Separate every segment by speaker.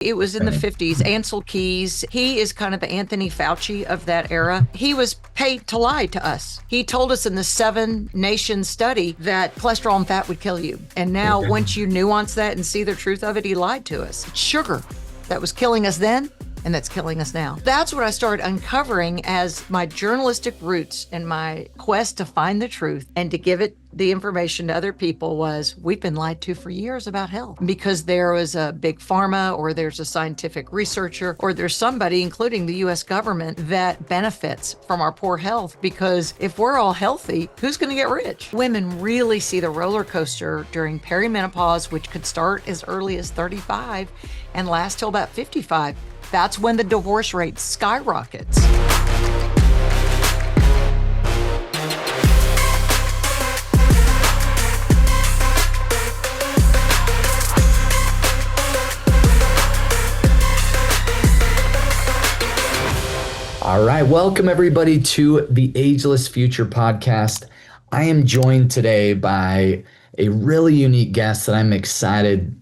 Speaker 1: It was in the 50s. Ansel Keys, he is kind of the Anthony Fauci of that era. He was paid to lie to us. He told us in the 7-nation study that cholesterol and fat would kill you. And now, once you nuance that and see the truth of it, he lied to us. It's sugar that was killing us then, and that's killing us now. That's what I started uncovering as my journalistic roots and my quest to find the truth and to give it the information to other people was we've been lied to for years about health because there was a big pharma or there's a scientific researcher or there's somebody, including the US government, that benefits from our poor health because if we're all healthy, who's going to get rich? Women really see the roller coaster during perimenopause, which could start as early as 35 and last till about 55. That's when the divorce rate skyrockets.
Speaker 2: All right, welcome everybody to the Ageless Future podcast. I am joined today by a really unique guest that I'm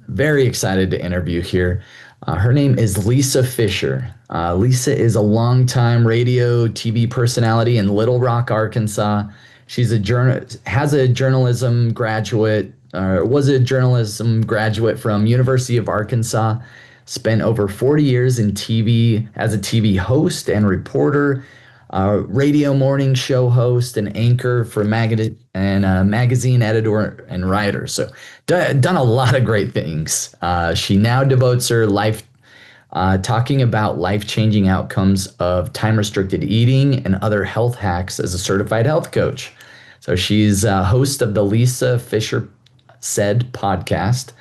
Speaker 2: very excited to interview here. Her name is Lisa Fischer. Lisa is a longtime radio, TV personality in Little Rock, Arkansas. She's was a journalism graduate from University of Arkansas. Spent over 40 years in TV as a TV host and reporter, radio morning show host and anchor for magazine editor and writer. So done a lot of great things. She now devotes her life talking about life-changing outcomes of time-restricted eating and other health hacks as a certified health coach. So she's a host of the Lisa Fischer Said podcast.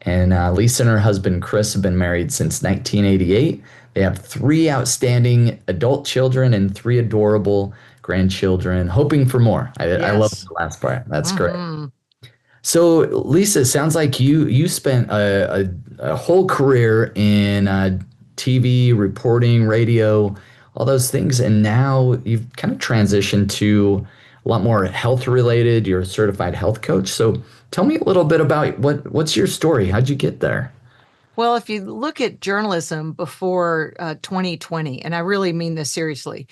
Speaker 2: And Lisa and her husband, Chris, have been married since 1988. They have 3 outstanding adult children and 3 adorable grandchildren, hoping for more. I love the last part. That's great. So, Lisa, it sounds like you spent a whole career in TV, reporting, radio, all those things. And now you've kind of transitioned to a lot more health-related. You're a certified health coach. So tell me a little bit about what's your story? How'd you get there?
Speaker 1: Well, if you look at journalism before 2020, and I really mean this seriously,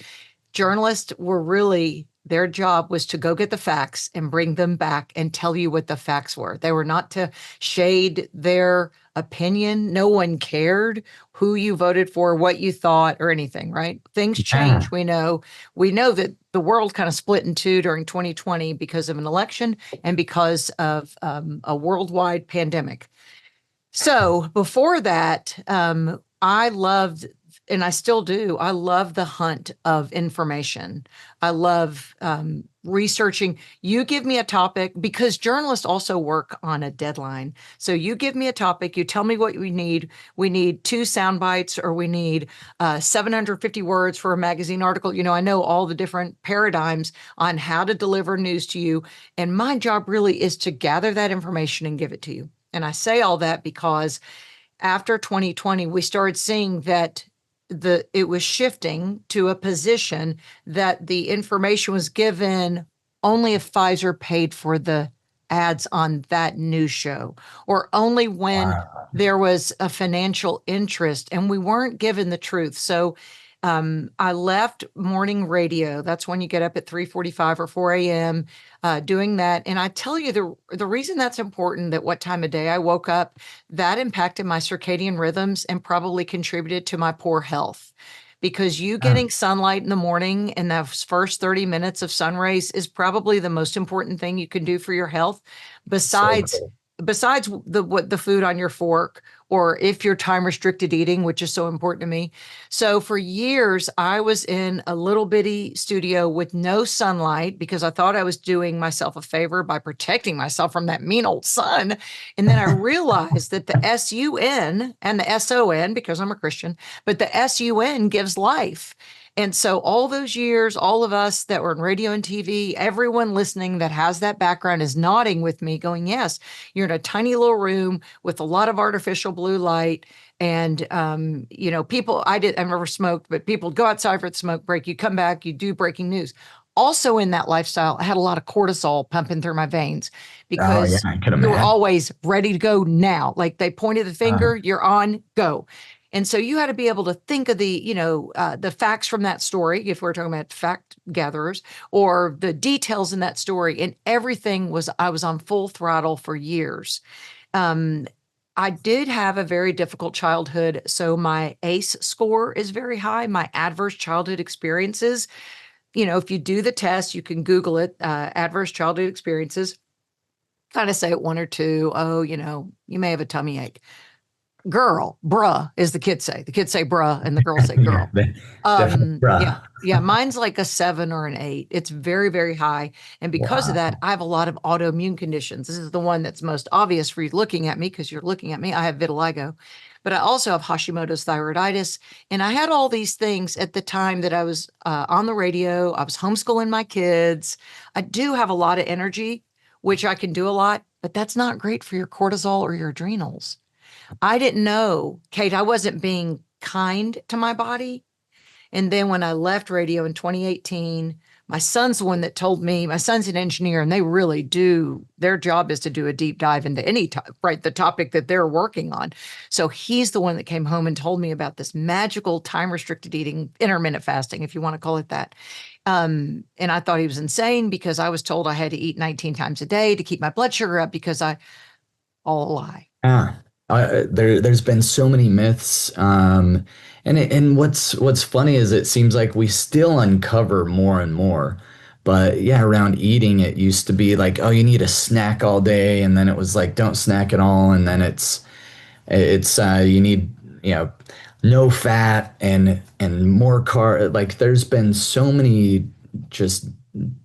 Speaker 1: journalists were really, their job was to go get the facts and bring them back and tell you what the facts were. They were not to shade their opinion. No one cared who you voted for, what you thought, or anything, right? Things change. We know that the world kind of split in two during 2020 because of an election and because of a worldwide pandemic. So before that, I loved, and I still do, I love the hunt of information. I love researching. You give me a topic, because journalists also work on a deadline. So you give me a topic, you tell me what we need. We need 2 sound bites, or we need 750 words for a magazine article. I know all the different paradigms on how to deliver news to you. And my job really is to gather that information and give it to you. And I say all that because after 2020, we started seeing that it was shifting to a position that the information was given only if Pfizer paid for the ads on that news show, or only when there was a financial interest, and we weren't given the truth. So I left morning radio. That's when you get up at 3:45 or 4 a.m. Doing that. And I tell you, the reason that's important, that what time of day I woke up, that impacted my circadian rhythms and probably contributed to my poor health. Because you getting sunlight in the morning and those first 30 minutes of sun rays is probably the most important thing you can do for your health, besides the food on your fork, or if you're time restricted eating, which is so important to me. So for years, I was in a little bitty studio with no sunlight because I thought I was doing myself a favor by protecting myself from that mean old sun. And then I realized that the SUN and the SON, because I'm a Christian, but the SUN gives life. And so all those years, all of us that were in radio and TV, everyone listening that has that background is nodding with me going, yes, you're in a tiny little room with a lot of artificial blue light. And, people, I never smoked, but people go outside for the smoke break. You come back, you do breaking news. Also in that lifestyle, I had a lot of cortisol pumping through my veins
Speaker 2: Oh yeah,
Speaker 1: because
Speaker 2: I could
Speaker 1: you were
Speaker 2: imagine.
Speaker 1: always ready to go now. Like they pointed the
Speaker 2: Uh,
Speaker 1: finger, you're on, go. And so you had to be able to think of the facts from that story, if we're talking about fact gatherers, or the details in that story. And everything was, I was on full throttle for years. Um, I did have a very difficult childhood. So my ACE score is very high. My adverse childhood experiences, if you do the test, you can Google it, adverse childhood experiences, kind of say it one or two. Oh, you may have a tummy ache. Girl, bruh, is the kids say. The kids say bruh and the girls say
Speaker 2: yeah,
Speaker 1: girl.
Speaker 2: definitely,
Speaker 1: Yeah,
Speaker 2: bruh.
Speaker 1: yeah, mine's like a 7 or an 8. It's very, very high. And because of that,
Speaker 2: Wow.
Speaker 1: I have a lot of autoimmune conditions. This is the one that's most obvious for you looking at me because you're looking at me. I have vitiligo, but I also have Hashimoto's thyroiditis. And I had all these things at the time that I was on the radio. I was homeschooling my kids. I do have a lot of energy, which I can do a lot, but that's not great for your cortisol or your adrenals. I didn't know, Cade, I wasn't being kind to my body. And then when I left radio in 2018, my son's the one that told me, my son's an engineer and they really do, their job is to do a deep dive into any right, the topic that they're working on. So he's the one that came home and told me about this magical time restricted eating, intermittent fasting, if you want to call it that. And I thought he was insane because I was told I had to eat 19 times a day to keep my blood sugar up all a lie.
Speaker 2: Yeah. There's been so many myths. And what's funny is it seems like we still uncover more and more. But yeah, around eating, it used to be like, oh, you need a snack all day, and then it was like, don't snack at all, and then it's you need, you know, no fat and more like there's been so many just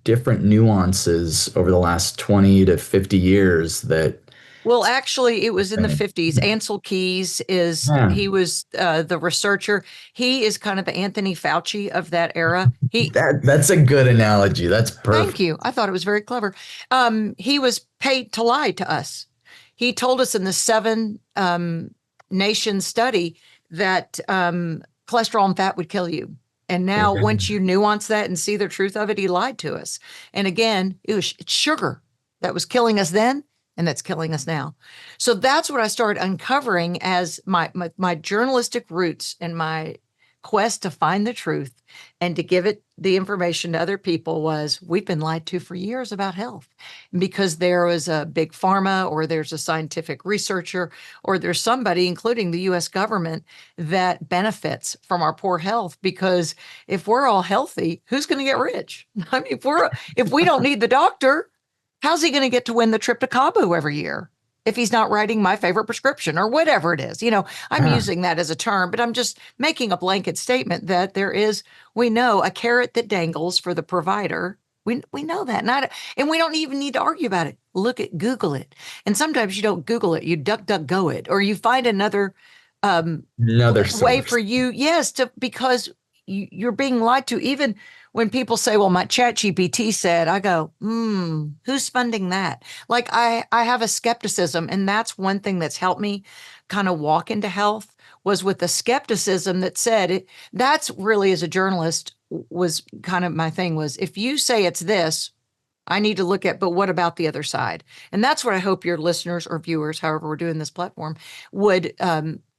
Speaker 2: different nuances over the last 20 to 50 years that
Speaker 1: Well, actually, it was in the 50s. Ansel Keys
Speaker 2: yeah,
Speaker 1: he was the researcher. He is kind of the Anthony Fauci of that era.
Speaker 2: that's a good analogy. That's
Speaker 1: Thank
Speaker 2: perfect.
Speaker 1: you. I thought it was very clever. He was paid to lie to us. He told us in the seven nation study that cholesterol and fat would kill you. And now, once you nuance that and see the truth of it, he lied to us. And again, it's sugar that was killing us then, and that's killing us now. So that's what I started uncovering as my journalistic roots and my quest to find the truth and to give it the information to other people was we've been lied to for years about health because there was a big pharma or there's a scientific researcher or there's somebody, including the US government, that benefits from our poor health. Because if we're all healthy, who's going to get rich? I mean, if we don't need the doctor, how's he going to get to win the trip to Cabo every year? If he's not writing my favorite prescription or whatever it is. I'm
Speaker 2: Yeah.
Speaker 1: using that as a term, but I'm just making a blanket statement that we know a carrot that dangles for the provider. We know that. And we don't even need to argue about it. Google it. And sometimes you don't Google it, you duck, duck, go it, or you find another
Speaker 2: Another
Speaker 1: way
Speaker 2: source.
Speaker 1: for you, yes, because you're being lied to. Even when people say, well, my chat GPT said, I go, who's funding that? Like I have a skepticism. And that's one thing that's helped me kind of walk into health was with the skepticism that said it. That's really, as a journalist, was kind of my thing was if you say it's this, I need to look at, but what about the other side? And that's what I hope your listeners or viewers, however we're doing this platform, would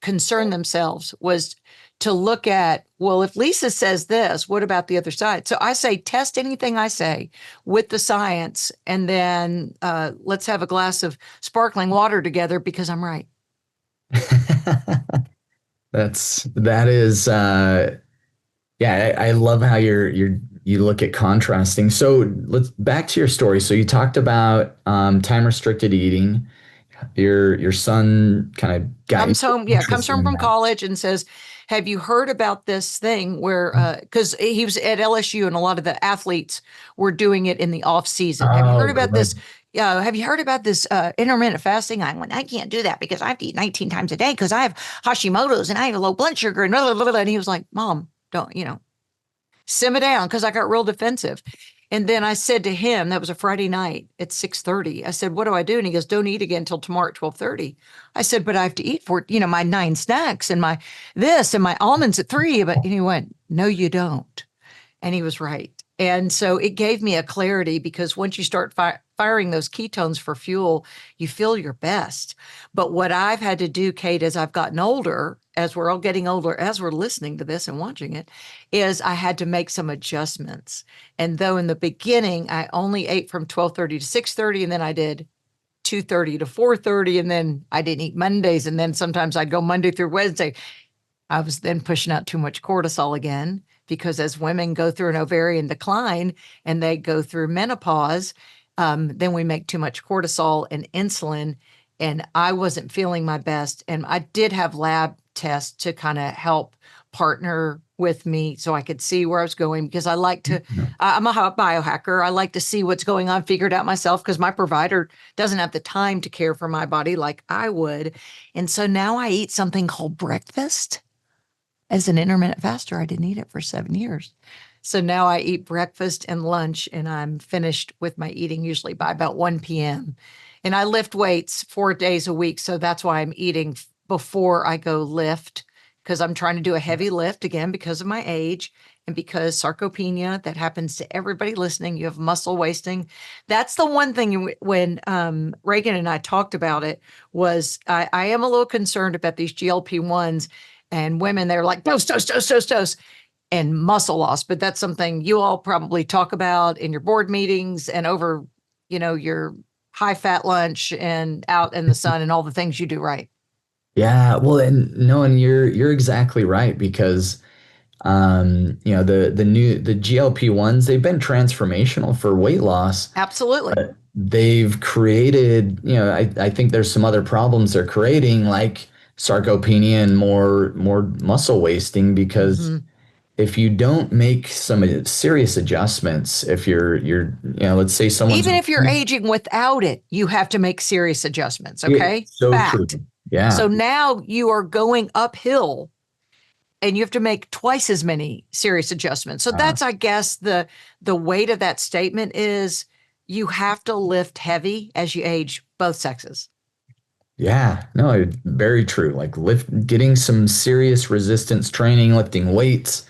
Speaker 1: concern themselves was to look at, well, if Lisa says this, what about the other side? So I say, test anything I say with the science, and then let's have a glass of sparkling water together because I'm right.
Speaker 2: That is yeah, I love how you look at contrasting. So let's back to your story. So you talked about time restricted eating. Your son kind of got you
Speaker 1: Comes
Speaker 2: interested
Speaker 1: home
Speaker 2: in
Speaker 1: from
Speaker 2: that.
Speaker 1: college and says, have you heard about this thing where, because he was at LSU and a lot of the athletes were doing it in the off season. Have you
Speaker 2: Oh,
Speaker 1: heard about this?
Speaker 2: good.
Speaker 1: Have you heard about this intermittent fasting? I went, I can't do that because I have to eat 19 times a day because I have Hashimoto's and I have low blood sugar and blah, blah, blah, blah. And he was like, Mom, don't, simmer down because I got real defensive. And then I said to him, that was a Friday night at 6:30. I said, what do I do? And he goes, don't eat again until tomorrow at 12:30. I said, but I have to eat for, my 9 snacks and my this and my almonds at 3. And he went, no, you don't. And he was right. And so it gave me a clarity because once you start firing those ketones for fuel, you feel your best. But what I've had to do, Cade, as I've gotten older, as we're all getting older, as we're listening to this and watching it, is I had to make some adjustments. And though in the beginning, I only ate from 12:30 to 6:30, and then I did 2:30 to 4:30, and then I didn't eat Mondays. And then sometimes I'd go Monday through Wednesday. I was then pushing out too much cortisol again because as women go through an ovarian decline and they go through menopause, then we make too much cortisol and insulin. And I wasn't feeling my best. And I did have lab tests to kind of help partner with me so I could see where I was going because I like to, I'm a biohacker. I like to see what's going on, figure it out myself because my provider doesn't have the time to care for my body like I would. And so now I eat something called breakfast. As an intermittent faster, I didn't eat it for 7 years. So now I eat breakfast and lunch, and I'm finished with my eating usually by about 1 p.m. And I lift weights 4 days a week. So that's why I'm eating before I go lift, because I'm trying to do a heavy lift again because of my age and because sarcopenia, that happens to everybody listening. You have muscle wasting. That's the one thing when Reagan and I talked about it was I am a little concerned about these GLP-1s. And women, they're like, dose, dose, dose, dose, dose, and muscle loss. But that's something you all probably talk about in your board meetings and over, your high fat lunch and out in the sun and all the things you do right.
Speaker 2: Yeah, well, and no, and you're exactly right because the GLP-1s, they've been transformational for weight loss.
Speaker 1: Absolutely.
Speaker 2: They've created, I think there's some other problems they're creating, like sarcopenia and more muscle wasting, because if you don't make some serious adjustments, if let's say someone's
Speaker 1: Even if you're aging without it, you have to make serious adjustments. Okay.
Speaker 2: so true.
Speaker 1: Fact.
Speaker 2: Yeah.
Speaker 1: So now you are going uphill and you have to make twice as many serious adjustments. So that's, I guess, the weight of that statement is you have to lift heavy as you age, both sexes.
Speaker 2: Yeah, no, very true. Like getting some serious resistance training, lifting weights,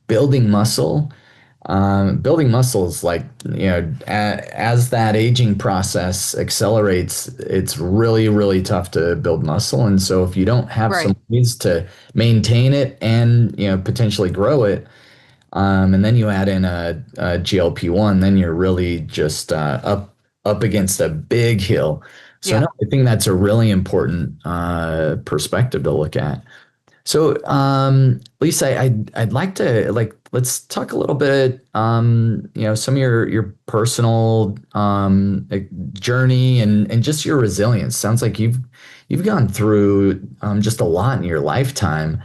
Speaker 2: building muscle. Building muscle is like, as that aging process accelerates, it's really, really tough to build muscle. And so if you don't have some ways to maintain it and, potentially grow it, and then you add in a GLP-1, then you're really just up against a big hill. So no, I think that's a really important perspective to look at. So, Lisa, I'd like to let's talk a little bit, some of your personal journey and just your resilience. Sounds like you've gone through just a lot in your lifetime,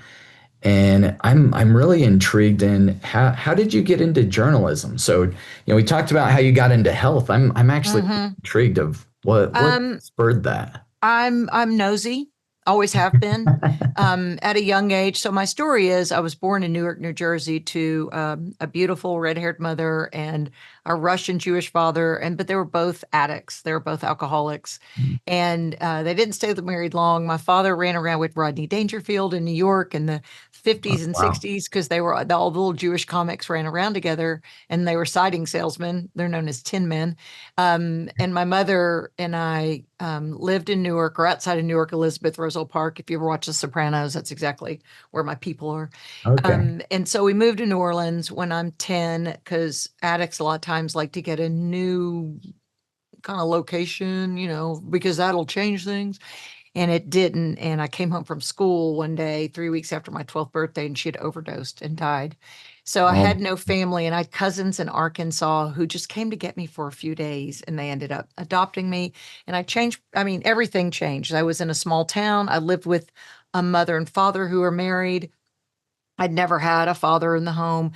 Speaker 2: and I'm really intrigued in how did you get into journalism? So, we talked about how you got into health. I'm actually intrigued of what spurred that.
Speaker 1: I'm nosy. Always have been at a young age. So my story is I was born in Newark, New Jersey to a beautiful red-haired mother and a Russian Jewish father. But they were both addicts. They were both alcoholics. And they didn't stay married long. My father ran around with Rodney Dangerfield in New York in the 50s and 60s because they were all the little Jewish comics ran around together and they were siding salesmen. They're known as Tin Men. And my mother and I lived in Newark or outside of Newark, Elizabeth Roselle Park. If you ever watch The Sopranos, that's exactly where my people are.
Speaker 2: Okay.
Speaker 1: And so we moved to New Orleans when I'm 10 because addicts a lot of times like to get a new kind of location, because that'll change things. And it didn't. And I came home from school one day, 3 weeks after my 12th birthday, and she had overdosed and died. So I had no family, and I had cousins in Arkansas who just came to get me for a few days, and they ended up adopting me. And everything changed. I was in a small town. I lived with a mother and father who were married. I'd never had a father in the home.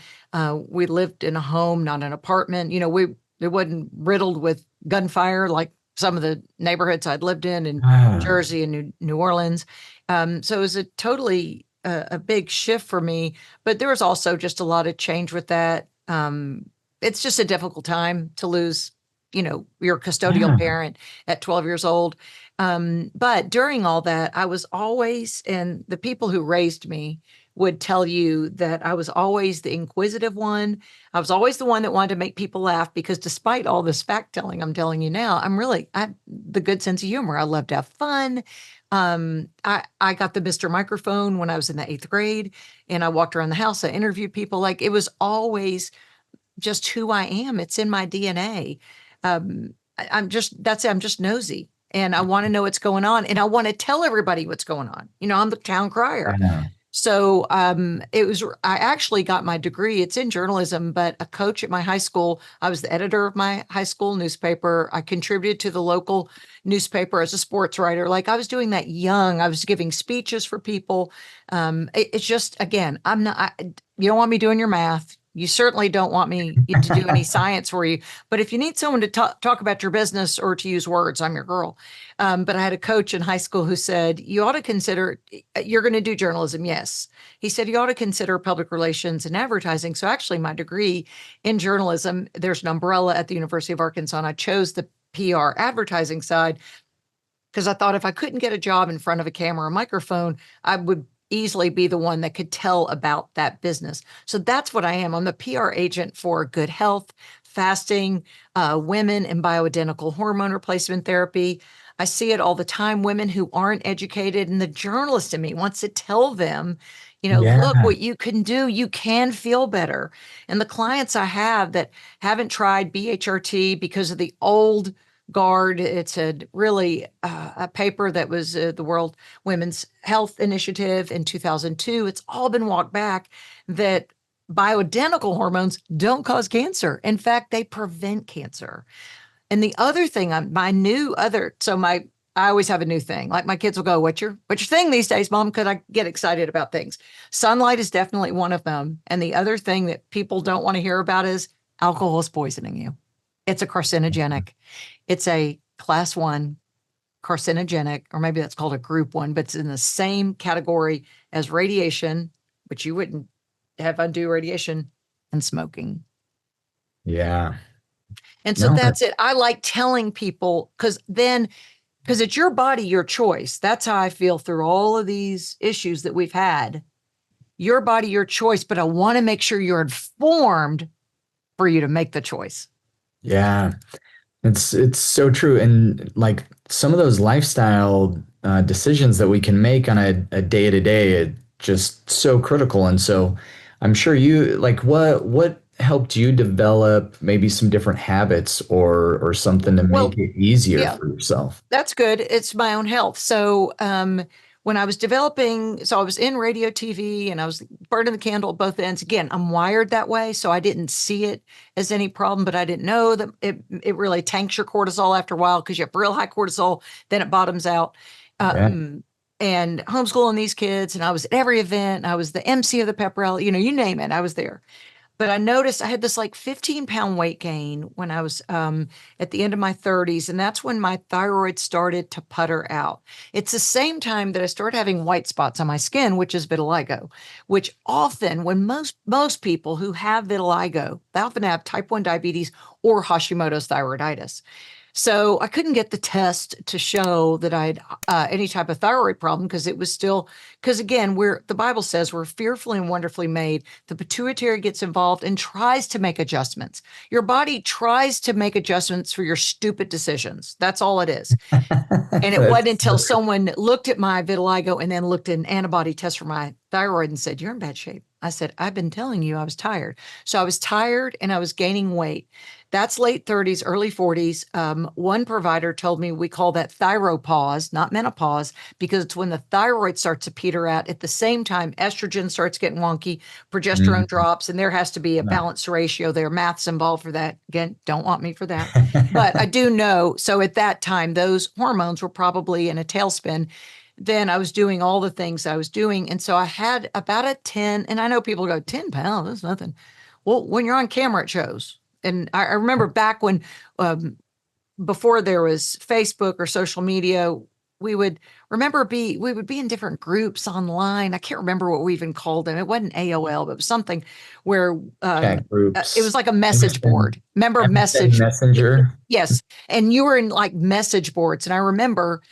Speaker 1: We lived in a home, not an apartment. It wasn't riddled with gunfire like some of the neighborhoods I'd lived in Jersey and New Orleans. So it was a totally a big shift for me, but there was also just a lot of change with that. It's just a difficult time to lose, your custodial
Speaker 2: Yeah.
Speaker 1: parent at 12 years old. But during all that, I was always, and the people who raised me would tell you that I was always the inquisitive one. I was always the one that wanted to make people laugh because despite all this fact telling I'm telling you now, I have the good sense of humor. I love to have fun. I got the Mr. Microphone when I was in the 8th grade and I walked around the house. I interviewed people. Like it was always just who I am. It's in my DNA. I'm just nosy and I want to know what's going on and I want to tell everybody what's going on. I'm the town crier.
Speaker 2: Yeah.
Speaker 1: So I actually got my degree. It's in journalism, but a coach at my high school, I was the editor of my high school newspaper. I contributed to the local newspaper as a sports writer. Like I was doing that young, I was giving speeches for people. It's just, again, you don't want me doing your math. You certainly don't want me to do any science for you. But if you need someone to talk about your business or to use words, I'm your girl. But I had a coach in high school who said, you ought to consider, you're going to do journalism. Yes. He said, you ought to consider public relations and advertising. So actually my degree in journalism, there's an umbrella at the University of Arkansas, and I chose the PR advertising side because I thought if I couldn't get a job in front of a camera or microphone, I would easily be the one that could tell about that business. So that's what I am. I'm the PR agent for good health, fasting, women, and bioidentical hormone replacement therapy. I see it all the time. Women who aren't educated, and the journalist in me wants to tell them, look
Speaker 2: Yeah.
Speaker 1: what you can do. You can feel better. And the clients I have that haven't tried BHRT because of the old guard, it's a paper that was the World Women's Health Initiative in 2002. It's all been walked back that bioidentical hormones don't cause cancer. In fact, they prevent cancer. And the other thing, I always have a new thing. Like my kids will go, what's your thing these days, Mom? Because I get excited about things. Sunlight is definitely one of them. And the other thing that people don't want to hear about is alcohol is poisoning you. It's a carcinogenic. It's a class 1 carcinogenic, or maybe that's called a group 1, but it's in the same category as radiation, which you wouldn't have undue radiation, and smoking.
Speaker 2: Yeah.
Speaker 1: And so
Speaker 2: No,
Speaker 1: that's it. I like telling people because it's your body, your choice. That's how I feel through all of these issues that we've had. Your body, your choice, but I want to make sure you're informed for you to make the choice.
Speaker 2: yeah. It's so true. And like some of those lifestyle decisions that we can make on a day to day, it just so critical. And so I'm sure you like what helped you develop maybe some different habits or something to make
Speaker 1: Well,
Speaker 2: it easier
Speaker 1: yeah,
Speaker 2: for yourself.
Speaker 1: that's good. It's my own health. So, when I was I was in radio, TV, and I was burning the candle at both ends. Again, I'm wired that way, so I didn't see it as any problem, but I didn't know that it really tanks your cortisol after a while because you have real high cortisol, then it bottoms out.
Speaker 2: Yeah.
Speaker 1: And homeschooling these kids, and I was at every event. I was the MC of the pep rally, you name it, I was there. But I noticed I had this like 15-pound weight gain when I was at the end of my 30s. And that's when my thyroid started to putter out. It's the same time that I started having white spots on my skin, which is vitiligo, which often, when most people who have vitiligo, they often have type 1 diabetes or Hashimoto's thyroiditis. So I couldn't get the test to show that I had any type of thyroid problem because again, the Bible says we're fearfully and wonderfully made. The pituitary gets involved and tries to make adjustments. Your body tries to make adjustments for your stupid decisions. That's all it is. And it wasn't
Speaker 2: That's
Speaker 1: until someone looked at my vitiligo and then looked at an antibody test for my thyroid and said, you're in bad shape. I said, I've been telling you I was tired. So I was tired and I was gaining weight. That's late 30s, early 40s. One provider told me we call that thyropause, not menopause, because it's when the thyroid starts to peter out. At the same time, estrogen starts getting wonky, progesterone
Speaker 2: Mhm.
Speaker 1: drops, and there has to be a
Speaker 2: No.
Speaker 1: balanced ratio there. Math's involved for that. Again, don't want me for that. But I do know. So at that time, those hormones were probably in a tailspin. Then I was doing all the things I was doing. And so I had about a 10, and I know people go, 10 pounds, that's nothing. Well, when you're on camera, it shows. And I remember back when, before there was Facebook or social media, we would we would be in different groups online. I can't remember what we even called them. It wasn't AOL, but it was something where
Speaker 2: Chat
Speaker 1: it was
Speaker 2: groups,
Speaker 1: like a message
Speaker 2: Emerson,
Speaker 1: board. Remember
Speaker 2: Emerson
Speaker 1: message?
Speaker 2: Messenger.
Speaker 1: Yes. And you were in like message boards. And I remember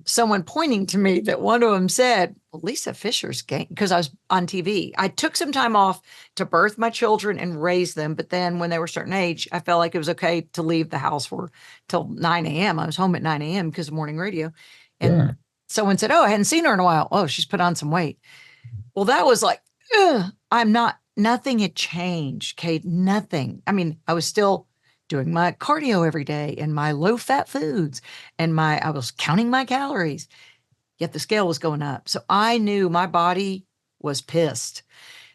Speaker 1: someone pointing to me that one of them said, well, Lisa Fischer's game, because I was on TV. I took some time off to birth my children and raise them. But then when they were a certain age, I felt like it was okay to leave the house for till 9 a.m. I was home at 9 a.m. because of morning radio. And
Speaker 2: Yeah.
Speaker 1: someone said, oh, I hadn't seen her in a while. Oh, she's put on some weight. Well, that was like, ugh, nothing had changed, Cade, nothing. I mean, I was still doing my cardio every day and my low fat foods and I was counting my calories, yet the scale was going up. So I knew my body was pissed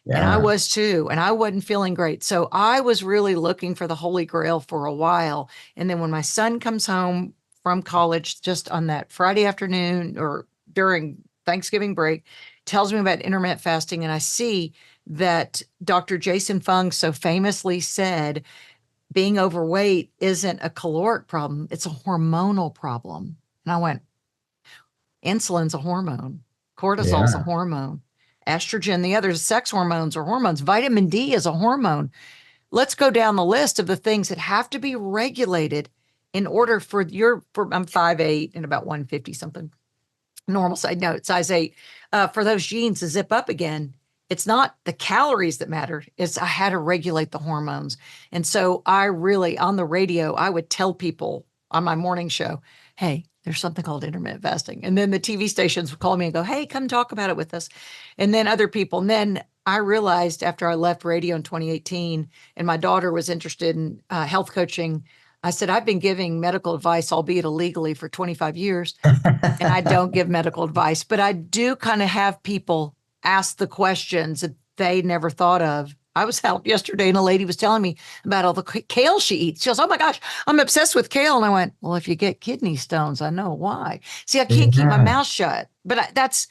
Speaker 1: and I
Speaker 2: Yeah.
Speaker 1: was too, and I wasn't feeling great. So I was really looking for the Holy Grail for a while. And then when my son comes home from college, just on that Friday afternoon or during Thanksgiving break, tells me about intermittent fasting. And I see that Dr. Jason Fung so famously said, being overweight isn't a caloric problem, it's a hormonal problem. And I went, insulin's a hormone, cortisol's a
Speaker 2: Yeah.
Speaker 1: hormone, estrogen, the other sex hormones are hormones, vitamin D is a hormone. Let's go down the list of the things that have to be regulated in order I'm 5'8" and about 150 something. Normal side note, size 8. For those genes to zip up again, it's not the calories that matter. It's I had to regulate the hormones. And so I really, on the radio, I would tell people on my morning show, hey, there's something called intermittent fasting. And then the TV stations would call me and go, hey, come talk about it with us. And then other people. And then I realized after I left radio in 2018 and my daughter was interested in health coaching, I said, I've been giving medical advice, albeit illegally, for 25 years. And I don't give medical advice, but I do kind of have people ask the questions that they never thought of. I was out yesterday and a lady was telling me about all the kale she eats. She goes, oh my gosh, I'm obsessed with kale. And I went, well, if you get kidney stones, I know why. See, I can't keep my
Speaker 2: Yeah.
Speaker 1: mouth shut, but that's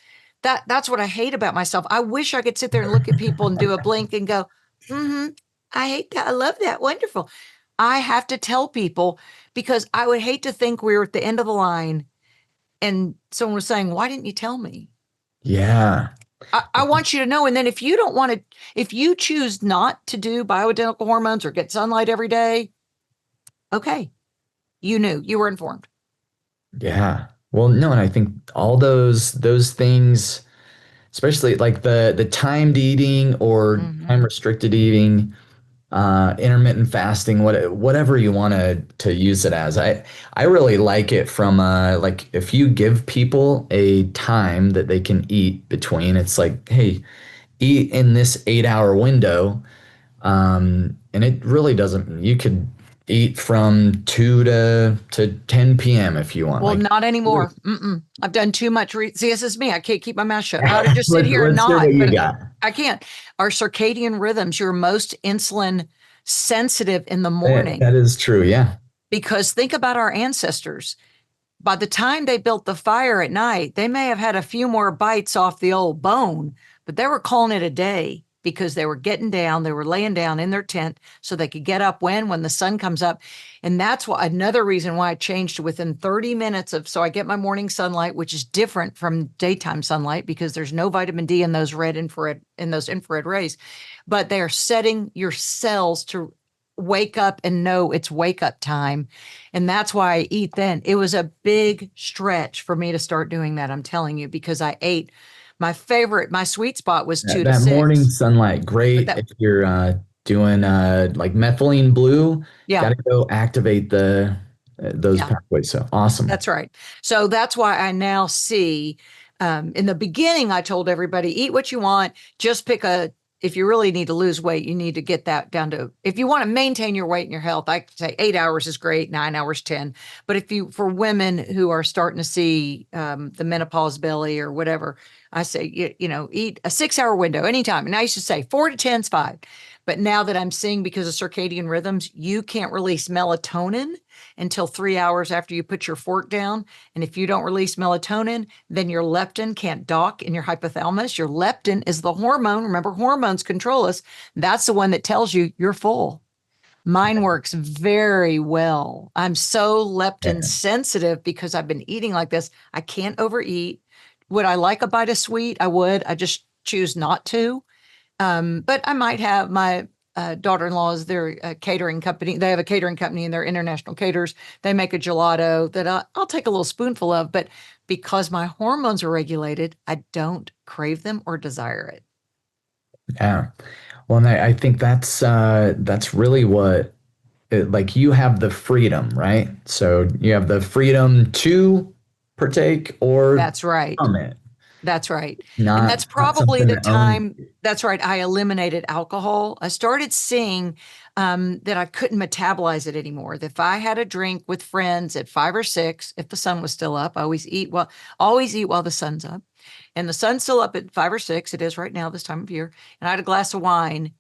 Speaker 1: what I hate about myself. I wish I could sit there and look at people and do a blink and go, mm-hmm, I hate that. I love that. Wonderful. I have to tell people because I would hate to think we were at the end of the line and someone was saying, why didn't you tell me?
Speaker 2: Yeah.
Speaker 1: I want you to know. And then if you don't want to, if you choose not to do bioidentical hormones or get sunlight every day, okay, you knew, you were informed.
Speaker 2: Yeah. Well, no, and I think all those things, especially like the timed eating or time
Speaker 1: Mm-hmm.
Speaker 2: restricted eating, intermittent fasting, whatever you want to use it as. I really like it from like if you give people a time that they can eat between, it's like, hey, eat in this 8 hour window. And it really doesn't, you could eat from 2 to 10 p.m. if you want.
Speaker 1: Well,
Speaker 2: Like,
Speaker 1: not anymore. Mm-mm. I've done too much. See, this is me. I can't keep my mouth shut. I ought to just sit here and
Speaker 2: let's hear what
Speaker 1: not,
Speaker 2: you
Speaker 1: but
Speaker 2: got.
Speaker 1: I can't. Our circadian rhythms, you're most insulin sensitive in the morning
Speaker 2: That is true. Yeah.
Speaker 1: because think about our ancestors. By the time they built the fire at night, they may have had a few more bites off the old bone, but they were calling it a day because they were getting down, they were laying down in their tent so they could get up when the sun comes up. And that's why another reason why I changed to within 30 minutes of, so I get my morning sunlight, which is different from daytime sunlight because there's no vitamin D in those those infrared rays, but they are setting your cells to wake up and know it's wake up time. And that's why I eat then. It was a big stretch for me to start doing that. I'm telling you, because I ate my sweet spot was two to
Speaker 2: That morning
Speaker 1: six.
Speaker 2: sunlight,
Speaker 1: But
Speaker 2: great
Speaker 1: that,
Speaker 2: if you're doing like methylene blue, got
Speaker 1: yeah,
Speaker 2: to go activate the those
Speaker 1: yeah,
Speaker 2: pathways. So awesome.
Speaker 1: that's right. So that's why I now see in the beginning, I told everybody, eat what you want, just if you really need to lose weight, you need to get that down to, if you want to maintain your weight and your health, I say 8 hours is great, 9 hours, 10. But for women who are starting to see the menopause belly or whatever, I say, eat a 6 hour window anytime. And I used to say 4 to 10 is fine. But now that I'm seeing because of circadian rhythms, you can't release melatonin until 3 hours after you put your fork down. And if you don't release melatonin, then your leptin can't dock in your hypothalamus. Your leptin is the hormone. Remember, hormones control us. That's the one that tells you you're full. Mine works very well. I'm so leptin
Speaker 2: Yeah.
Speaker 1: sensitive because I've been eating like this. I can't overeat. Would I like a bite of sweet? I would. I just choose not to. But I might have my daughter-in-law's their catering company. They have a catering company and they're international caterers. They make a gelato that I'll take a little spoonful of. But because my hormones are regulated, I don't crave them or desire it.
Speaker 2: Yeah. Well, and I think that's really what like you have the freedom, right? So you have the freedom to partake or
Speaker 1: That's right.
Speaker 2: from it,
Speaker 1: That's right. And that's
Speaker 2: not
Speaker 1: probably
Speaker 2: something
Speaker 1: the
Speaker 2: that owns.
Speaker 1: time. That's right. I eliminated alcohol. I started seeing that I couldn't metabolize it anymore. That if I had a drink with friends at 5 or 6, if the sun was still up, I always eat while the sun's up. And the sun's still up at 5 or 6. It is right now, this time of year. And I had a glass of wine.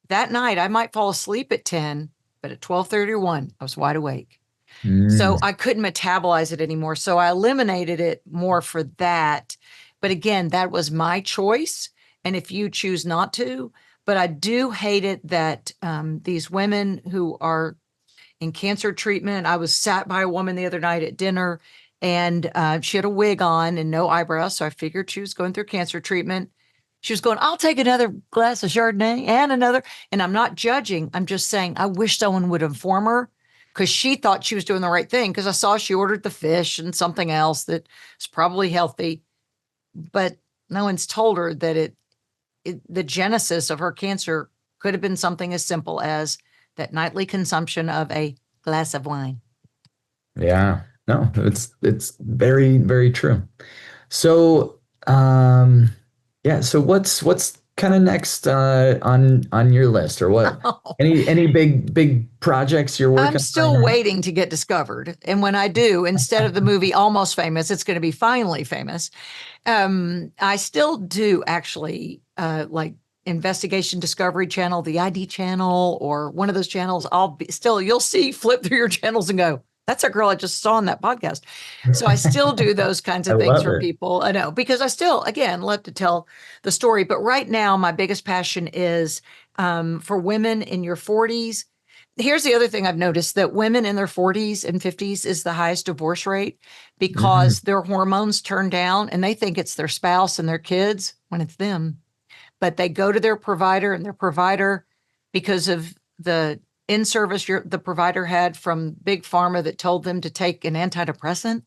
Speaker 1: That night, I might fall asleep at 10, but at 12:30 or 1, I was wide awake.
Speaker 2: Mm,
Speaker 1: So I couldn't metabolize it anymore. So I eliminated it more for that. But again, that was my choice. And if you choose not to, but I do hate it that these women who are in cancer treatment, I was sat by a woman the other night at dinner and she had a wig on and no eyebrows. So I figured she was going through cancer treatment. She was going, I'll take another glass of Chardonnay and another. And I'm not judging. I'm just saying, I wish someone would inform her because she thought she was doing the right thing. Because I saw she ordered the fish and something else that is probably healthy, but no one's told her that the genesis of her cancer could have been something as simple as that nightly consumption of a glass of wine.
Speaker 2: yeah. No, it's very, very true. So, um, yeah. So what's kind of next on your list, or what? Any big projects you're
Speaker 1: I'm
Speaker 2: working on
Speaker 1: still
Speaker 2: right
Speaker 1: waiting to get discovered. And when I do, instead of the movie Almost Famous, it's going to be Finally Famous. I still do actually like Investigation Discovery Channel, the ID channel, or one of those channels. You'll see, flip through your channels and go, that's a girl I just saw on that podcast. So I still do those kinds
Speaker 2: I
Speaker 1: of things
Speaker 2: love
Speaker 1: for
Speaker 2: it.
Speaker 1: people. I know because I still, again, love to tell the story. But right now, my biggest passion is for women in your 40s. Here's the other thing I've noticed that women in their 40s and 50s is the highest divorce rate
Speaker 2: Mhm.
Speaker 1: because their hormones turn down and they think it's their spouse and their kids when it's them. But they go to their provider and their provider, because of the in service the provider had from Big Pharma that told them to take an antidepressant,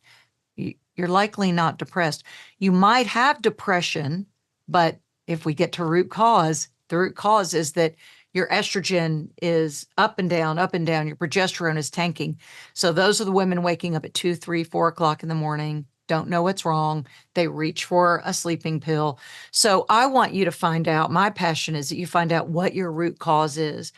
Speaker 1: you're likely not depressed. You might have depression, but if we get to root cause, the root cause is that your estrogen is up and down, up and down. Your progesterone is tanking. So those are the women waking up at 2, 3, 4 o'clock in the morning, don't know what's wrong. They reach for a sleeping pill. So I want you to find out. My passion is that you find out what your root cause is.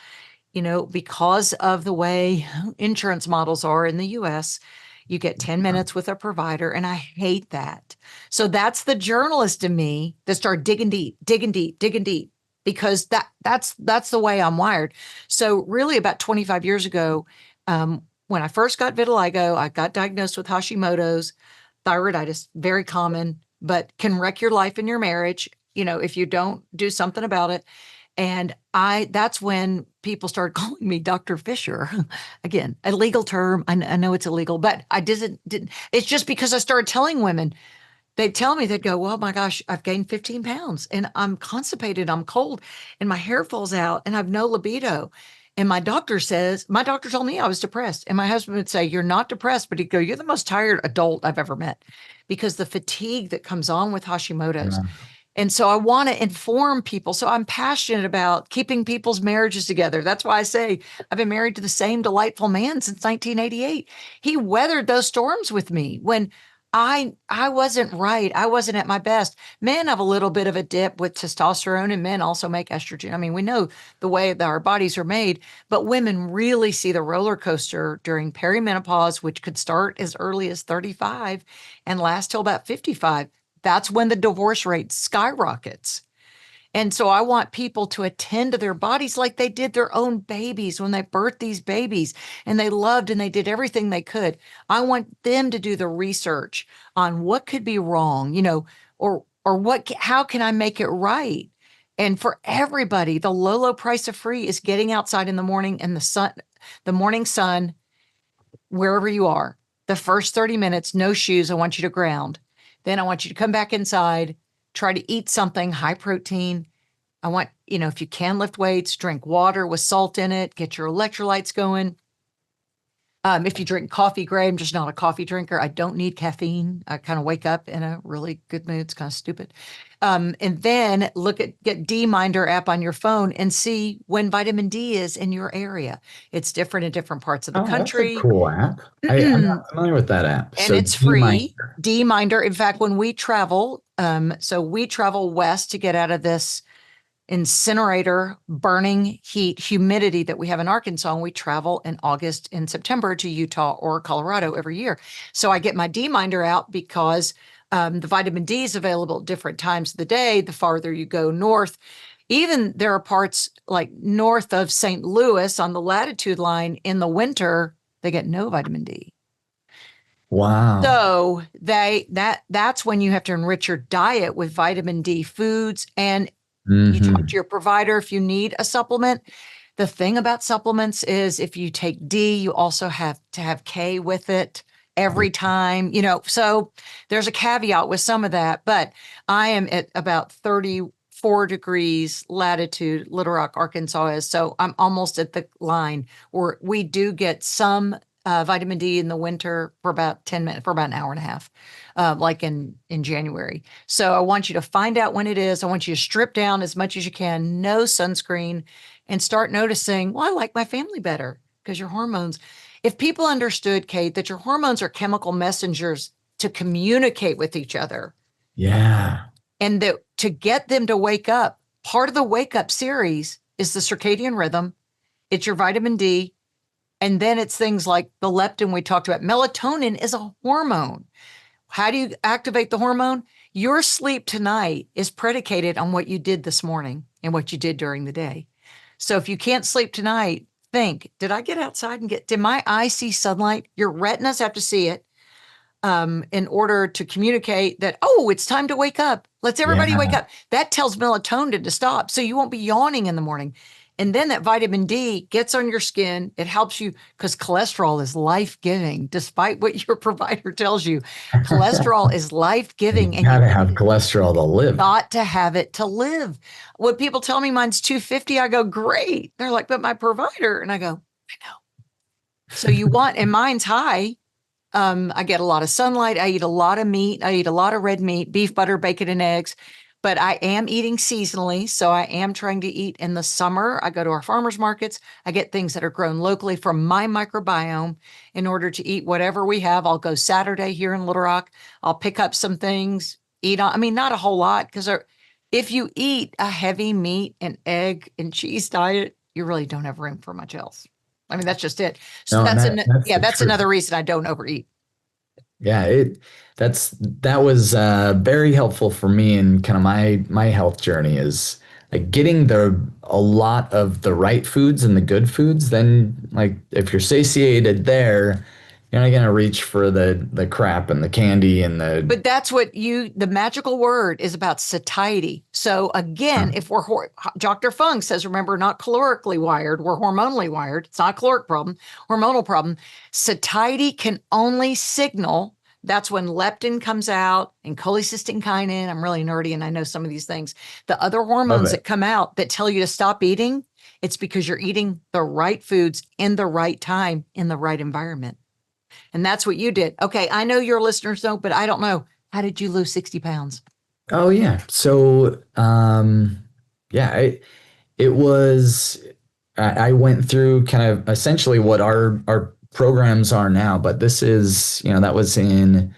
Speaker 1: Because of the way insurance models are in the US, you get 10 minutes with a provider, and I hate that. So that's the journalist in me that started digging deep, digging deep, digging deep, because that's the way I'm wired. So really about 25 years ago, when I first got vitiligo, I got diagnosed with Hashimoto's thyroiditis, very common, but can wreck your life and your marriage, if you don't do something about it. And that's when people started calling me Dr. Fisher. Again, a legal term. I know it's illegal, but I didn't. It's just because I started telling women, they'd tell me, they'd go, well, my gosh, I've gained 15 pounds and I'm constipated, I'm cold, and my hair falls out and I have no libido. And my doctor told me I was depressed. And my husband would say, you're not depressed, but he'd go, you're the most tired adult I've ever met because the fatigue that comes on with Hashimoto's.
Speaker 2: Yeah.
Speaker 1: And so I want to inform people. So I'm passionate about keeping people's marriages together. That's why I say I've been married to the same delightful man since 1988. He weathered those storms with me when I wasn't right. I wasn't at my best. Men have a little bit of a dip with testosterone, and men also make estrogen. I mean, we know the way that our bodies are made, but women really see the roller coaster during perimenopause, which could start as early as 35 and last till about 55. That's when the divorce rate skyrockets. And so I want people to attend to their bodies like they did their own babies when they birthed these babies and they loved and they did everything they could. I want them to do the research on what could be wrong, or how can I make it right? And for everybody, the low price of free is getting outside in the morning and the morning sun, wherever you are. The first 30 minutes, no shoes. I want you to ground. Then I want you to come back inside, try to eat something high protein. I want, if you can lift weights, drink water with salt in it, get your electrolytes going. If you drink coffee, great. I'm just not a coffee drinker. I don't need caffeine. I kind of wake up in a really good mood. It's kind of stupid. And then get D-Minder app on your phone and see when vitamin D is in your area. It's different in different parts of the
Speaker 2: Oh, that's a
Speaker 1: country.
Speaker 2: cool app. I'm not familiar with that app.
Speaker 1: And
Speaker 2: So
Speaker 1: it's
Speaker 2: do you mind?
Speaker 1: free. D-Minder. In fact, when we travel, so we travel west to get out of this incinerator, burning heat, humidity that we have in Arkansas. And we travel in August and September to Utah or Colorado every year. So I get my D-Minder out because the vitamin D is available at different times of the day. The farther you go north, even there are parts like north of St. Louis on the latitude line in the winter, they get no vitamin D.
Speaker 2: Wow.
Speaker 1: So that's when you have to enrich your diet with vitamin D foods, and you talk to
Speaker 2: Hmm.
Speaker 1: your provider if you need a supplement. The thing about supplements is if you take D, you also have to have K with it every time, so there's a caveat with some of that, but I am at about 34 degrees latitude, Little Rock, Arkansas is. So I'm almost at the line where we do get some vitamin D in the winter for about 10 minutes, for about an hour and a half, like in January. So I want you to find out when it is. I want you to strip down as much as you can, no sunscreen, and start noticing, well, I like my family better because your hormones. If people understood, Cade, that your hormones are chemical messengers to communicate with each other,
Speaker 2: Yeah.
Speaker 1: and that to get them to wake up, part of the wake up series is the circadian rhythm. It's your vitamin D. And then it's things like the leptin we talked about. Melatonin is a hormone. How do you activate the hormone? Your sleep tonight is predicated on what you did this morning and what you did during the day. So if you can't sleep tonight, think, did I get outside did my eyes see sunlight? Your retinas have to see it in order to communicate that, oh, it's time to wake up. Let's everybody wake
Speaker 2: Yeah.
Speaker 1: up. That tells melatonin to stop. So you won't be yawning in the morning. And then that vitamin D gets on your skin. It helps you because cholesterol is life-giving, despite what your provider tells you. Cholesterol is
Speaker 2: You
Speaker 1: life-giving, and you
Speaker 2: gotta have cholesterol to live.
Speaker 1: got to have it to live. When people tell me mine's 250, I go, great. They're like, but my provider. And I go, I know. So and mine's high. I get a lot of sunlight. I eat a lot of meat. I eat a lot of red meat, beef, butter, bacon, and eggs. But I am eating seasonally. So I am trying to eat in the summer. I go to our farmers markets. I get things that are grown locally from my microbiome in order to eat whatever we have. I'll go Saturday here in Little Rock. I'll pick up some things, not a whole lot, because if you eat a heavy meat and egg and cheese diet, you really don't have room for much else. That's just it. So
Speaker 2: No, and that's the
Speaker 1: that's
Speaker 2: truth.
Speaker 1: another reason I don't overeat.
Speaker 2: Yeah, that was very helpful for me in kind of my health journey is like getting a lot of the right foods and the good foods. Then like if you're satiated there, you're not gonna reach for the crap and the candy and the
Speaker 1: But that's the magical word is about satiety. So again, if Dr. Fung says, remember, not calorically wired, we're hormonally wired. It's not a caloric problem, hormonal problem. Satiety can only signal. That's when leptin comes out and cholecystokinin. I'm really nerdy and I know some of these things. The other
Speaker 2: of
Speaker 1: hormones that
Speaker 2: it.
Speaker 1: come out that tell you to stop eating, it's because you're eating the right foods in the right time in the right environment. And that's what you did. Okay, I know your listeners don't, but I don't know. How did you lose 60 pounds?
Speaker 2: Oh yeah. So yeah, it was I went through kind of essentially what our programs are now, but this is, that was in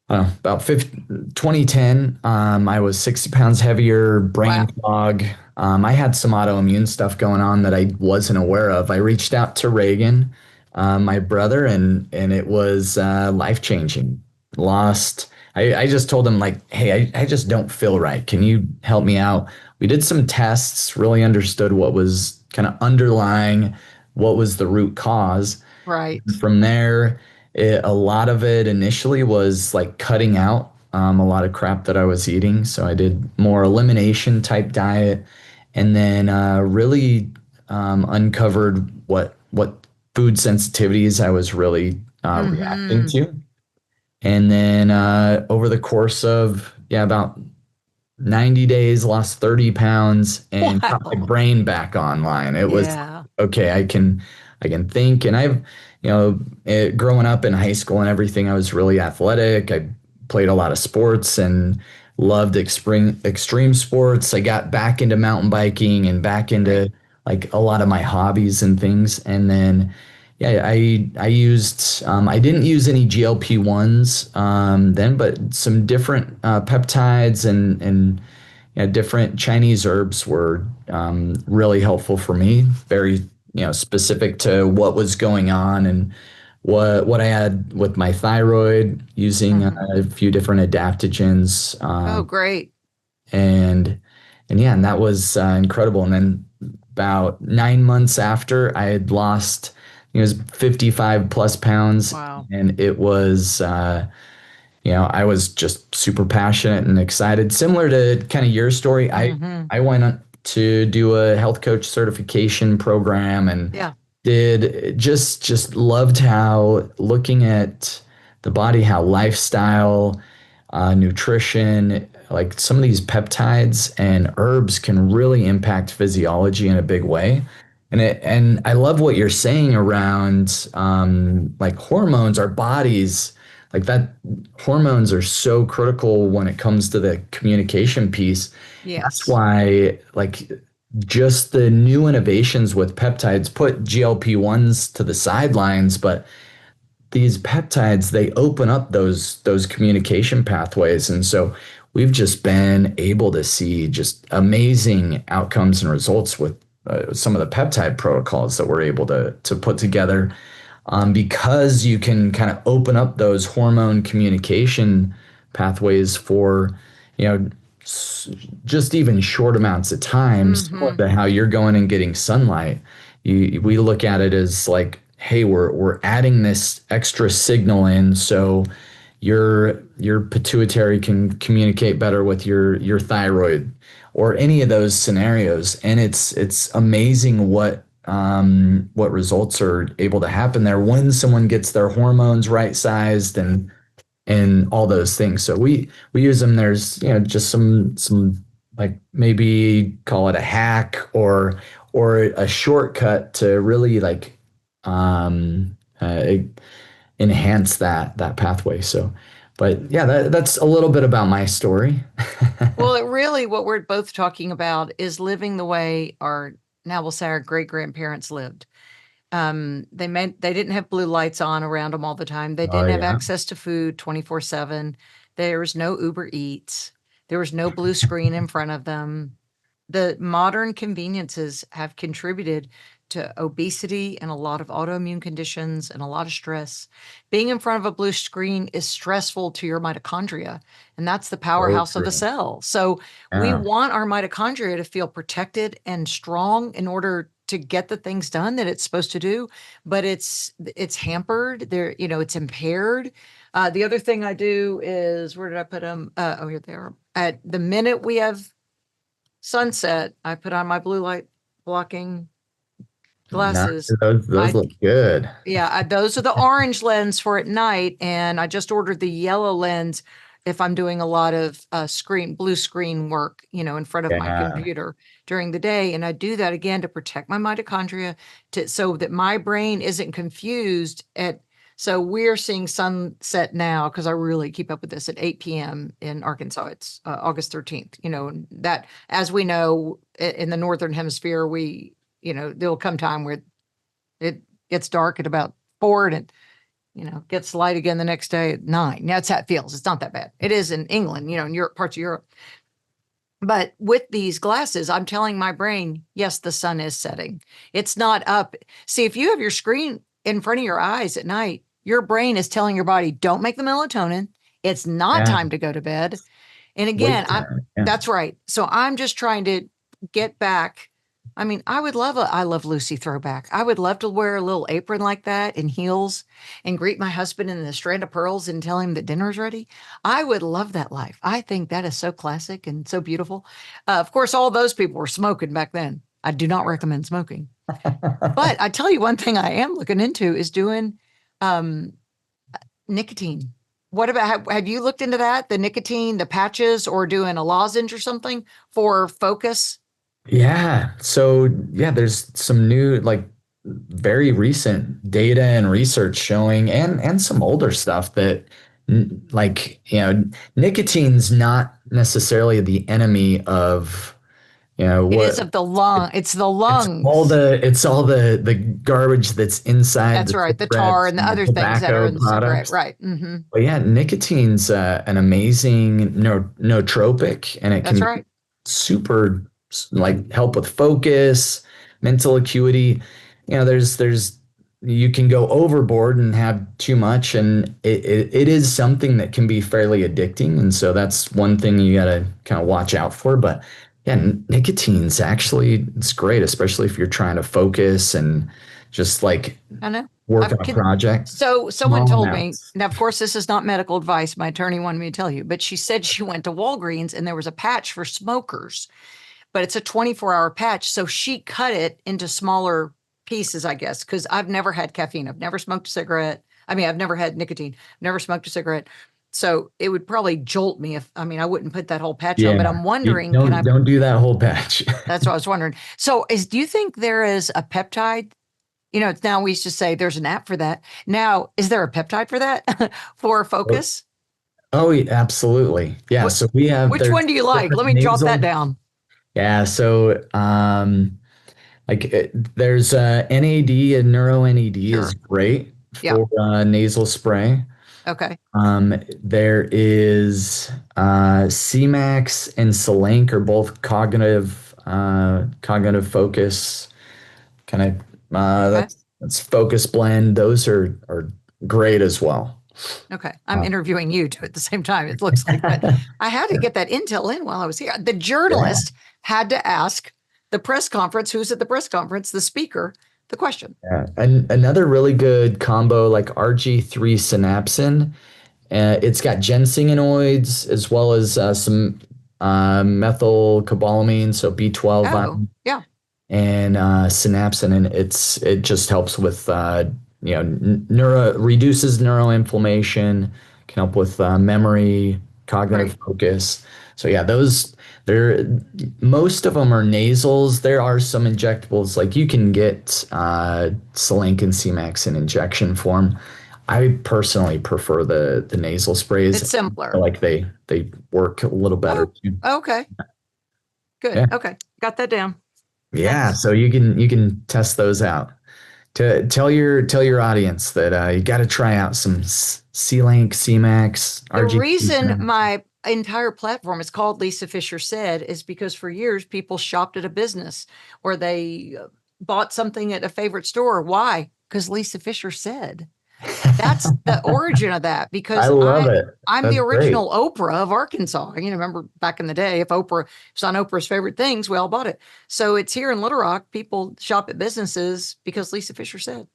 Speaker 2: about 2010. I was 60 pounds heavier, brain
Speaker 1: Wow.
Speaker 2: fog. I had some autoimmune stuff going on that I wasn't aware of. I reached out to Reagan, my brother, and it was life changing. I just told him like, hey, I just don't feel right. Can you help me out? We did some tests, really understood what was kind of underlying, what was the root cause.
Speaker 1: Right.
Speaker 2: From there, a lot of it initially was like cutting out a lot of crap that I was eating. So I did more elimination type diet, and then really uncovered what food sensitivities I was really reacting
Speaker 1: Mm-hmm.
Speaker 2: to. And then over the course of about 90 days, lost 30 pounds and got my
Speaker 1: Wow.
Speaker 2: brain back online. It was
Speaker 1: Yeah.
Speaker 2: okay, I can think. And I've, growing up in high school and everything, I was really athletic. I played a lot of sports and loved extreme sports. I got back into mountain biking and back
Speaker 1: Great.
Speaker 2: into like a lot of my hobbies and things. And then yeah, I didn't use any GLP-1s then, but some different peptides and different Chinese herbs were really helpful for me. Very, specific to what was going on and what I had with my thyroid, using
Speaker 1: Hmm.
Speaker 2: a few different adaptogens,
Speaker 1: Oh, great.
Speaker 2: and and that was incredible. And then about 9 months after, I had lost, it was 55 plus pounds,
Speaker 1: Wow.
Speaker 2: and it was I was just super passionate and excited. Similar to kind of your story, I
Speaker 1: Hmm.
Speaker 2: I went on to do a health coach certification program and
Speaker 1: Yeah.
Speaker 2: did just loved how looking at the body, how lifestyle, nutrition, like some of these peptides and herbs can really impact physiology in a big way. And I love what you're saying around like hormones, our bodies, like that hormones are so critical when it comes to the communication piece. That's
Speaker 1: Yes.
Speaker 2: why like just the new innovations with peptides put GLP-1s to the sidelines, but these peptides, they open up those communication pathways. And so we've just been able to see just amazing outcomes and results with some of the peptide protocols that we're able to put together, because you can kind of open up those hormone communication pathways for, you know, just even short amounts of time, similar
Speaker 1: Hmm.
Speaker 2: to how you're going and getting sunlight. We look at it as like, hey, we're adding this extra signal in, so your pituitary can communicate better with your thyroid, or any of those scenarios. And it's amazing what results are able to happen there when someone gets their hormones right sized and all those things. So we use them. There's just some like maybe call it a hack or a shortcut to really like enhance that pathway. So, but yeah, that's a little bit about my story.
Speaker 1: Well, it really, what we're both talking about is living the way our, now we'll say our great grandparents lived. They didn't have blue lights on around them all the time. They
Speaker 2: Oh
Speaker 1: didn't have
Speaker 2: yeah.
Speaker 1: access to food 24/7. There was no Uber Eats. There was no blue screen in front of them. The modern conveniences have contributed to obesity and a lot of autoimmune conditions and a lot of stress. Being in front of a blue screen is stressful to your mitochondria, and that's the
Speaker 2: So
Speaker 1: powerhouse of the
Speaker 2: true.
Speaker 1: cell. So we
Speaker 2: Yeah.
Speaker 1: want our mitochondria to feel protected and strong in order to get the things done that it's supposed to do, but it's hampered. There, it's impaired. The other thing I do is, where did I put them? Oh, here they are. At the minute we have sunset, I put on my blue light blocking
Speaker 2: Nice.
Speaker 1: glasses.
Speaker 2: Those
Speaker 1: I
Speaker 2: look good.
Speaker 1: Yeah, those are the orange lens for at night, and I just ordered the yellow lens if I'm doing a lot of blue screen work, in front of my
Speaker 2: Yeah.
Speaker 1: computer during the day. And I do that again to protect my mitochondria, so that my brain isn't confused at. So we're seeing sunset now because I really keep up with this at 8 p.m. in Arkansas. It's August 13th. That, as we know, in the northern hemisphere, there'll come time where it gets dark at about 4 and gets light again the next day at 9. That's how it feels. It's not that bad. It is in England, in Europe, parts of Europe. But with these glasses, I'm telling my brain, yes, the sun is setting. It's not up. See, if you have your screen in front of your eyes at night, your brain is telling your body, don't make the melatonin. It's not
Speaker 2: Yeah.
Speaker 1: time to go to bed. And again,
Speaker 2: Wait time. Yeah.
Speaker 1: that's right. So I'm just trying to get back I mean, I would love I love Lucy throwback. I would love to wear a little apron like that and heels and greet my husband in a strand of pearls and tell him that dinner's ready. I would love that life. I think that is so classic and so beautiful. Of course, all those people were smoking back then. I do not recommend smoking. But I tell you one thing I am looking into is doing um, nicotine. What about have you looked into that? The nicotine, the patches, or doing a lozenge or something for focus?
Speaker 2: Yeah. So yeah, there's some new, like very recent data and research showing, and some older stuff that like, nicotine's not necessarily the enemy of,
Speaker 1: It is
Speaker 2: what
Speaker 1: of the lung. It's the lungs.
Speaker 2: it's all the garbage that's inside
Speaker 1: That's
Speaker 2: the
Speaker 1: right. The tar
Speaker 2: cigarettes
Speaker 1: and the
Speaker 2: and the
Speaker 1: other things that are
Speaker 2: tobacco
Speaker 1: in the cigarette.
Speaker 2: products.
Speaker 1: Right. Hmm.
Speaker 2: But yeah, nicotine's an amazing nootropic, and it
Speaker 1: That's
Speaker 2: can
Speaker 1: right.
Speaker 2: super like help with focus, mental acuity. There's you can go overboard and have too much, and it is something that can be fairly addicting. And so that's one thing you got to kind of watch out for. But yeah, nicotine's actually, it's great, especially if you're trying to focus and just like
Speaker 1: I know.
Speaker 2: work
Speaker 1: I've
Speaker 2: on a project.
Speaker 1: so someone
Speaker 2: Small
Speaker 1: told me,
Speaker 2: amounts.
Speaker 1: now of course this is not medical advice. My attorney wanted me to tell you, but she said she went to Walgreens and there was a patch for smokers, but it's a 24-hour patch. So she cut it into smaller pieces, I guess, because I've never had caffeine. I've never smoked a cigarette. I mean, I've never had nicotine, never smoked a cigarette. So it would probably jolt me if, I mean, I wouldn't put that whole patch on, but
Speaker 2: Yeah,
Speaker 1: I'm
Speaker 2: you
Speaker 1: wondering, can
Speaker 2: don't
Speaker 1: I,
Speaker 2: don't do that whole batch.
Speaker 1: that's what I was wondering. So do you think there is a peptide? Now we used to say there's an app for that. Now, is there a peptide for that for focus?
Speaker 2: Oh, yeah, absolutely. Yeah.
Speaker 1: What,
Speaker 2: So we have
Speaker 1: which
Speaker 2: there's
Speaker 1: one do you like?
Speaker 2: different
Speaker 1: Let me jot that
Speaker 2: nasal.
Speaker 1: down.
Speaker 2: Yeah. So there's NAD, and neuro NAD is
Speaker 1: Sure.
Speaker 2: great
Speaker 1: Yeah.
Speaker 2: for nasal spray.
Speaker 1: Okay.
Speaker 2: There is CMAX and Selenk are both cognitive focus kind of
Speaker 1: Okay.
Speaker 2: that's focus blend. Those are great as well.
Speaker 1: Okay. I'm
Speaker 2: Uh,
Speaker 1: interviewing you too at the same time, it looks like, but I had to get that intel in while I was here. The
Speaker 2: yeah.
Speaker 1: journalist had to ask the press conference, who's at the press conference, the speaker, the question.
Speaker 2: Yeah. And another really good combo, like RG3 synapsin. It's got ginsengenoids as well as some methylcobalamin, so B12
Speaker 1: Oh, yeah.
Speaker 2: and synapsin, and it just helps with neuro reduces neuroinflammation, can help with memory, cognitive
Speaker 1: Right.
Speaker 2: focus. So yeah, those there most of them are nasals. There are some injectables, like you can get Selenk and C-Max in injection form. I personally prefer the nasal sprays.
Speaker 1: It's
Speaker 2: I feel
Speaker 1: simpler.
Speaker 2: like they work a little better
Speaker 1: Oh,
Speaker 2: too.
Speaker 1: okay. Good.
Speaker 2: Yeah.
Speaker 1: Okay. Got that down.
Speaker 2: Yeah,
Speaker 1: That's
Speaker 2: so you can test those out. To tell your audience that you got to try out some C-Link, C-Max,
Speaker 1: the
Speaker 2: RG
Speaker 1: reason
Speaker 2: Future.
Speaker 1: my entire platform is called Lisa Fischer Said is because for years people shopped at a business or they bought something at a favorite store. Why? Because Lisa Fischer said. That's the origin of that
Speaker 2: I
Speaker 1: because
Speaker 2: love it.
Speaker 1: I'm the
Speaker 2: That's great.
Speaker 1: original Oprah of Arkansas. Remember back in the day, if Oprah was on Oprah's favorite things, we all bought it. So it's here in Little Rock. People shop at businesses because Lisa Fischer said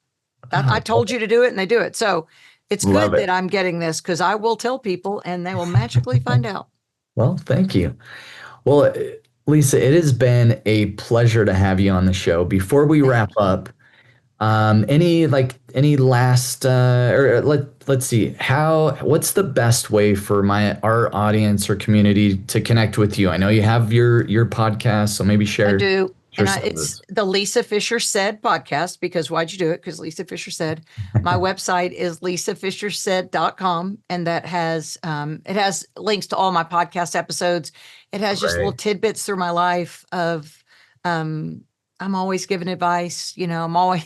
Speaker 1: that
Speaker 2: Oh,
Speaker 1: I told you to do it and they do it. So it's
Speaker 2: love
Speaker 1: good
Speaker 2: it.
Speaker 1: that I'm getting this because I will tell people and they will magically find out.
Speaker 2: Well, thank you. Well, Lisa, it has been a pleasure to have you on the show. Before we
Speaker 1: Thank
Speaker 2: wrap
Speaker 1: you.
Speaker 2: up, any last or let's see, what's the best way for our audience or community to connect with you? I know you have your podcast, so maybe
Speaker 1: I
Speaker 2: share
Speaker 1: do.
Speaker 2: share
Speaker 1: And
Speaker 2: some of
Speaker 1: it's
Speaker 2: this.
Speaker 1: the Lisa Fischer Said podcast because why'd you do it? Because Lisa Fischer said. My website is lisafischersaid.com and that has it has links to all my podcast episodes. It has just little
Speaker 2: Great.
Speaker 1: tidbits through my life of um I'm always giving advice, I'm always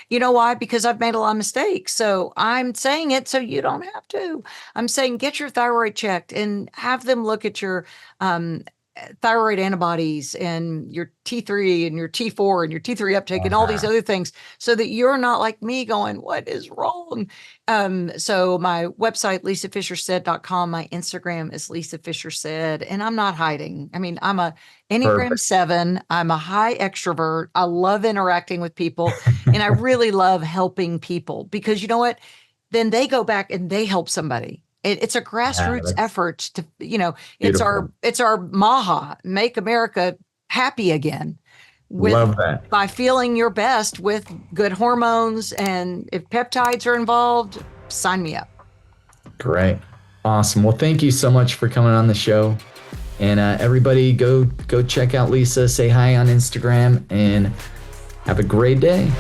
Speaker 1: you know why? Because I've made a lot of mistakes. So I'm saying it so you don't have to. I'm saying get your thyroid checked and have them look at your um thyroid antibodies and your T3 and your T4 and your T3 uptake and all these other things, so that you're not like me going, what is wrong? So my website, lisafischersaid.com, my Instagram is Lisa Fischer Said, and I'm not hiding. I mean, I'm a Enneagram 7. I'm a high extrovert. I love interacting with people, and I really love helping people, because you know what? Then they go back and they help somebody. It's a grassroots effort to, it's our MAHA, Make America Happy Again.
Speaker 2: Love that.
Speaker 1: By feeling your best with good hormones, and if peptides are involved, sign me up.
Speaker 2: Great. Awesome. Well, thank you so much for coming on the show. And everybody go check out Lisa, say hi on Instagram, and have a great day.